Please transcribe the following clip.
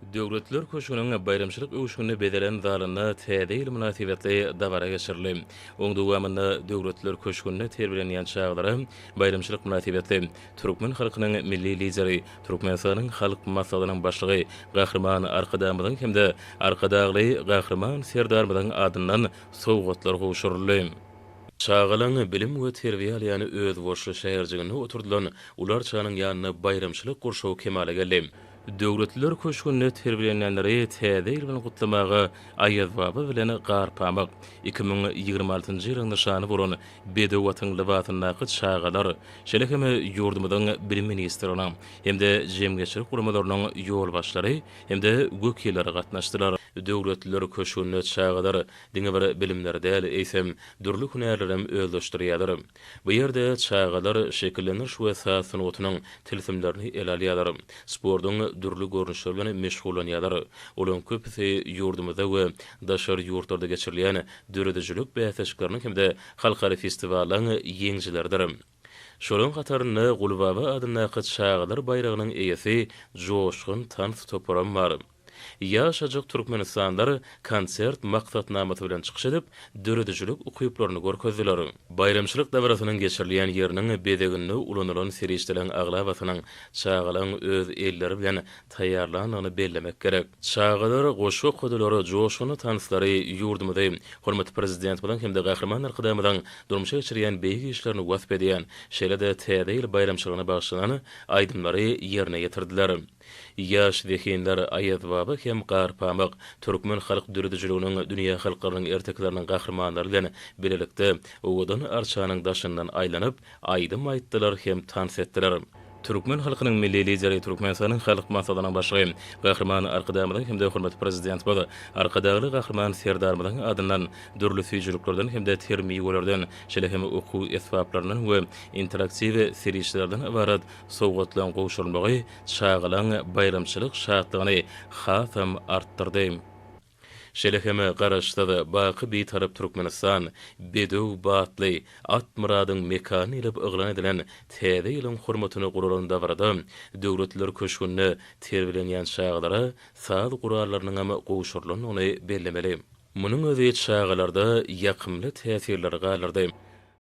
Döwletler köşgünüň bayramçylyk öwüşüne bedelen zalyna täze münasibetli dabara geçirildi. Oň dowamında döwletler köşgünine terbilenýän çağlara bayramçylyk münasibetli türkmen halkynyň milli lideri, Türkmenistanyň halk maslahatynyň başlygy Gahrman Arkadamyň hemde Arkadagly Gahrman Serdarmyň adyndan sowgatlar gowşuruldy. Çağalan bilim we terbiýe alýany öz boşly şäherjigine oturdulan ular çanyň ýanyna bayramçylyk gurşawy kemale geldi. Döwletler köşgünine terbilenýänleri täze ýyl bilen gutlamagy aýaz baba bilen garpamak 2026-njy ýylyň nyşany bolan Bedew watyň libasyna çağalar şeýle-heme ýurdumyzyň bilim ministriniň hemde jemgyçilik guramalarynyň ýol başlary hemde gökýelleri gatnaşdylar. Döwletler köşgünine çağalar diňe bir bilimler däl eýsem dürli hünärlerem özleşdirýärler. Bu ýerde çağalar şekilleniş we sasynyň tilsimlerini ele alýarlar. Spordyň dürli görnüşleri bilen meşgulanýarlar. Olaryň köpüsi ýurdumyzda we daşary ýurtlarda geçirilýän döredejlik bäsleşikleriniň hemde halkara festiwalaryň ýeňjilerdir. Şolaryň gataryna Gulbaba adyna çağalar bayragynyň eýesi Joşgun Tans Toparam bar. Ýaşajak Türkmenistanlar konsert maksatnamaty bilen çykyş edip, döredejlik ukyplaryny görkezdiler. Bayramçylyk dawrasynyň geçirilýän ýeriniň bedeginde ulanylan serişdelen aglabasynyň çağalan öz elleri bilen taýýarlanyny bellemek gerek. Çağalar goşu kodulary joşuny tanslary ýurdumyzy hormatly prezident bilen hemde Gahrman Arkadamyň durmuşa geçirýän beýgi işlerini wasp edýän şeýle-de täze ýyl bayramçylygyna bagşlanan aýdymlary ýerine ýetirdiler. Ýaş wekenler aýaz baba hem garpamak türkmen halk döredejliginiň dünýä halklarynyň ertekleriniň gahrmanlary bilen bilelikde owadan arçanyň daşyndan aýlanyp aýdym aýtdylar hem tans etdiler. Türkmen halkynyň milli lideri Türkmenistanyň halk maslahatynyň başlygy Gahrman Arkadamyň hemde hormatly prezident bolu Arkadagly Gahrman Serdarmyň adyndan dürli süýjülüklerden hemde termi ýollardan şeýle-heme okuw esbaplarynyň we interaktiw serişlerden ibarat sowgatlaryň gowşulmagy çağalan bayramçylyk şatlygyny hasam artdyrdy. Şeýle-heme garaşda baky bir tarap Türkmenistan Bedew batly at muradyň mekany ile yglan edilen täze ýylyň hormatyny gurulanda barada döwletler köşgünine terbilenýän çağlara saz gurarlarynyň hem gowşurlaryny bellemeli. Munyň özi çağalarda ýakymly täsirleri galardy.